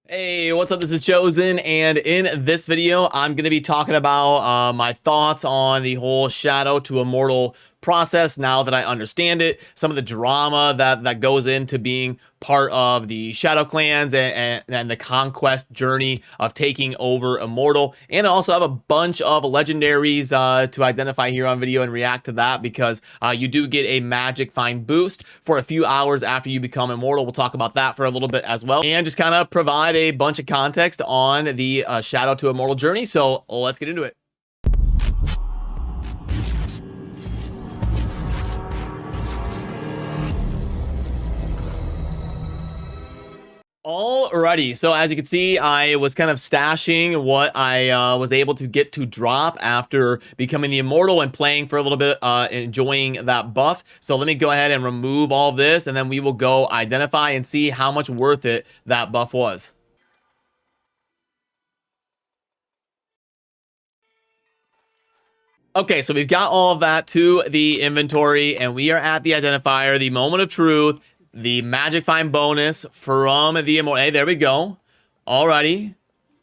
Hey, what's up? This is Chosen, and in this video, I'm going to be talking about my thoughts on the whole Shadow to Immortal process now that I understand it, some of the drama that goes into being part of the Shadow clans and the conquest journey of taking over Immortal, and I also have a bunch of legendaries to identify here on video and react to that because you do get a magic find boost for a few hours after you become Immortal. We'll talk about that for a little bit as well, and just kind of provide a bunch of context on the Shadow to Immortal journey. So let's get into it. Alrighty, so as you can see, I was kind of stashing what I was able to get to drop after becoming the Immortal and playing for a little bit, enjoying that buff. So let me go ahead and remove all this, and then we will go identify and see how much worth it that buff was. Okay, so we've got all of that to the inventory, and we are at the identifier, the moment of truth, the magic find bonus from the Immortal. Hey, there we go. Alrighty.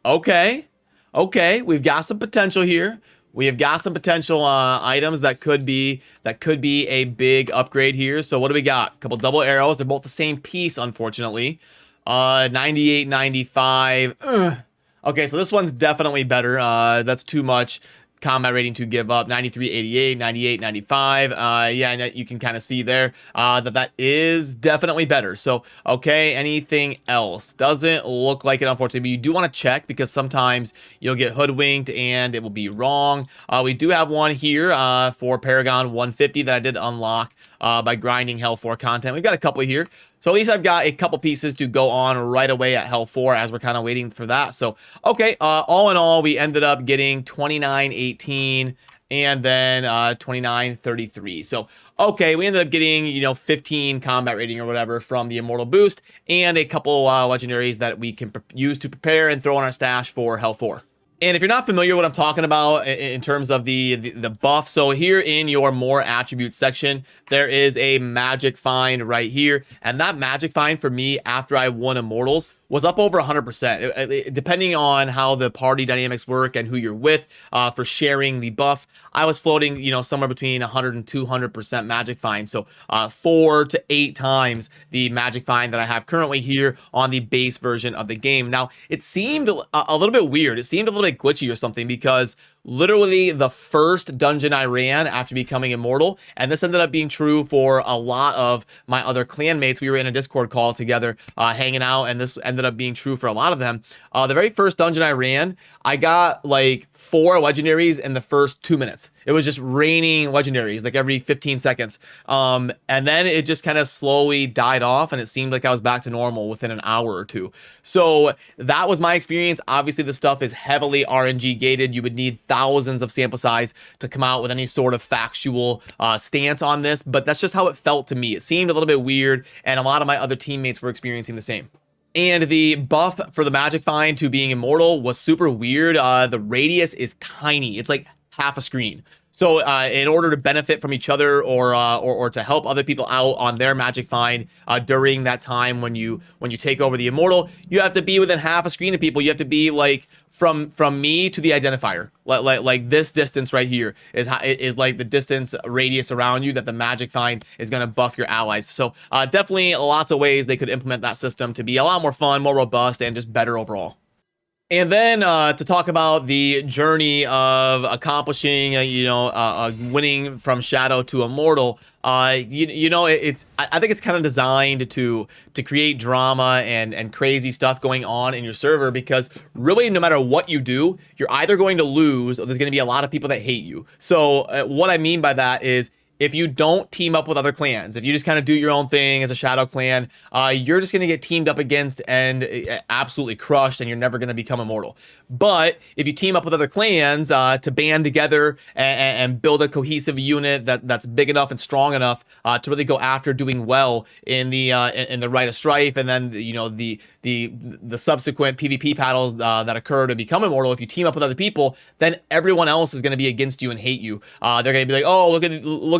Okay. Okay, we've got some potential here. We have got some potential items that could be a big upgrade here. So what do we got? A couple double arrows. They're both the same piece, unfortunately. 98, 95. Ugh. Okay, so this one's definitely better. That's too much combat rating to give up. 93, 88, 98, 95. Yeah, you can kind of see there that is definitely better. So, okay, anything else? Doesn't look like it, unfortunately, but you do want to check because sometimes you'll get hoodwinked and it will be wrong. We do have one here for Paragon 150 that I did unlock by grinding Hell 4 content. We've got a couple here. So at least I've got a couple pieces to go on right away at Hell 4 as we're kind of waiting for that. So, okay, all in all, we ended up getting 29.18 and then 29.33. So, okay, we ended up getting, 15 combat rating or whatever from the Immortal boost and a couple legendaries that we can use to prepare and throw in our stash for Hell 4. And if you're not familiar with what I'm talking about in terms of the buff, so here in your more attributes section, there is a magic find right here. And that magic find for me after I won Immortals was up over 100%. Depending on how the party dynamics work and who you're with for sharing the buff, I was floating, somewhere between 100 and 200% magic find. So 4 to 8 times the magic find that I have currently here on the base version of the game. Now, it seemed a little bit weird. It seemed a little bit glitchy or something because literally the first dungeon I ran after becoming Immortal, and this ended up being true for a lot of my other clanmates. We were in a Discord call together hanging out, and this ended up being true for a lot of them. The very first dungeon I ran, I got like 4 legendaries in the first 2 minutes. It was just raining legendaries like every 15 seconds. And then it just kind of slowly died off, and it seemed like I was back to normal within an hour or two. So that was my experience. Obviously, the stuff is heavily RNG gated. You would need thousands of sample size to come out with any sort of factual stance on this, but that's just how it felt to me. It seemed a little bit weird, and a lot of my other teammates were experiencing the same. And the buff for the magic find to being Immortal was super weird. The radius is tiny. It's like half a screen. So in order to benefit from each other or to help other people out on their magic find during that time when you take over the Immortal, you have to be within half a screen of people. You have to be like from me to the identifier. Like this distance right here is like the distance radius around you that the magic find is going to buff your allies. So definitely lots of ways they could implement that system to be a lot more fun, more robust, and just better overall. And then to talk about the journey of accomplishing, winning from Shadow to Immortal, I think it's kind of designed to create drama and crazy stuff going on in your server because really no matter what you do, you're either going to lose or there's going to be a lot of people that hate you. So what I mean by that is, if you don't team up with other clans, if you just kind of do your own thing as a Shadow clan, you're just going to get teamed up against and absolutely crushed, and you're never going to become Immortal. But if you team up with other clans to band together and build a cohesive unit that's big enough and strong enough to really go after doing well in the Rite of Strife, and then the subsequent PvP battles that occur to become Immortal, if you team up with other people, then everyone else is going to be against you and hate you. They're going to be like, oh, look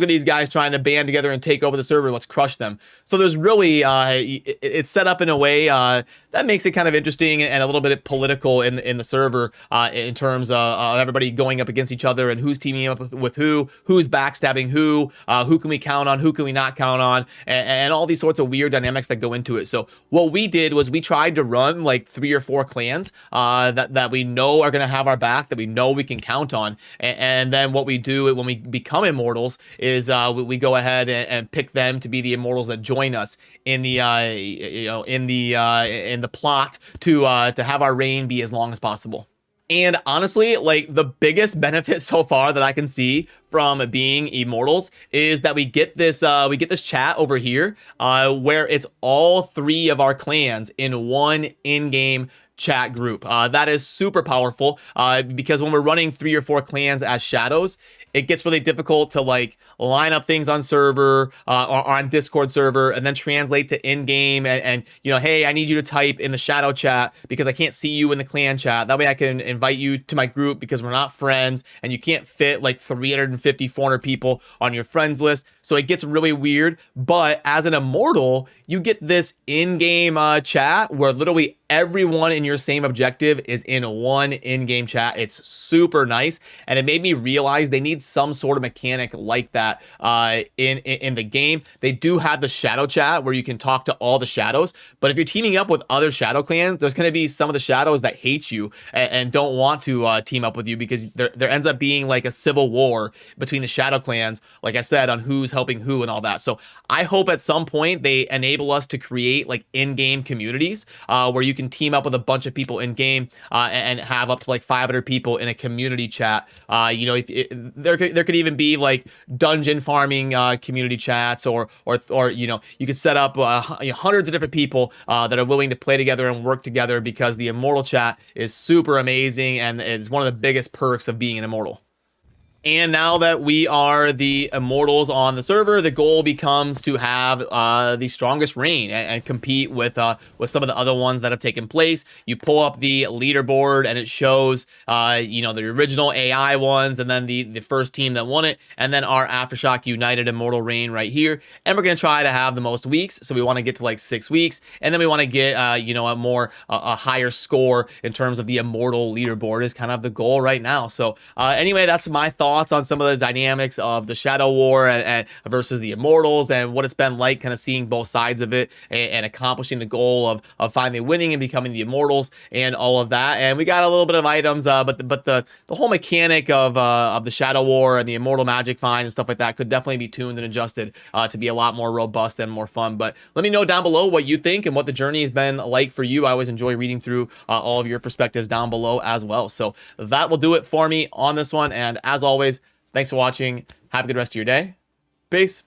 at these guys trying to band together and take over the server. Let's crush them. So there's really, it's set up in a way that makes it kind of interesting and a little bit political in the server in terms of everybody going up against each other and who's teaming up with who's backstabbing who can we count on, who can we not count on, and all these sorts of weird dynamics that go into it. So what we did was we tried to run like 3 or 4 clans that we know are going to have our back, that we know we can count on, and then what we do when we become immortals is we go ahead and pick them to be the immortals that join us in the in the plot to have our reign be as long as possible. And honestly, like the biggest benefit so far that I can see from being immortals is that we get this chat over here where it's all 3 of our clans in one in-game chat group. That is super powerful because when we're running 3 or 4 clans as shadows, it gets really difficult to like line up things on server or on Discord server and then translate to in-game and you know, hey, I need you to type in the shadow chat because I can't see you in the clan chat. That way I can invite you to my group because we're not friends and you can't fit like 350, 400 people on your friends list. So it gets really weird. But as an immortal, you get this in-game chat where literally everyone in your same objective is in one in-game chat. It's super nice. And it made me realize they need some sort of mechanic like that in the game. They do have the shadow chat where you can talk to all the shadows. But if you're teaming up with other shadow clans, there's going to be some of the shadows that hate you and don't want to team up with you because there ends up being like a civil war between the shadow clans, like I said, on who's helping who and all that. So I hope at some point they enable us to create like in-game communities where you can team up with a bunch of people in game and have up to like 500 people in a community chat. You know, there could even be like dungeon farming community chats or you know, you could set up hundreds of different people that are willing to play together and work together because the immortal chat is super amazing and it's one of the biggest perks of being an immortal. And now that we are the immortals on the server, the goal becomes to have the strongest reign and compete with some of the other ones that have taken place. You pull up the leaderboard and it shows, you know, the original AI ones and then the first team that won it, and then our Aftershock United Immortal reign right here. And we're going to try to have the most weeks. So we want to get to like 6 weeks, and then we want to get, you know, a higher score in terms of the immortal leaderboard is kind of the goal right now. So anyway, that's my thoughts on some of the dynamics of the Shadow War and versus the Immortals and what it's been like kind of seeing both sides of it and accomplishing the goal of finally winning and becoming the Immortals and all of that. And we got a little bit of items, but the whole mechanic of the Shadow War and the Immortal Magic Find and stuff like that could definitely be tuned and adjusted to be a lot more robust and more fun. But let me know down below what you think and what the journey has been like for you. I always enjoy reading through all of your perspectives down below as well. So that will do it for me on this one. And as always, thanks for watching. Have a good rest of your day. Peace.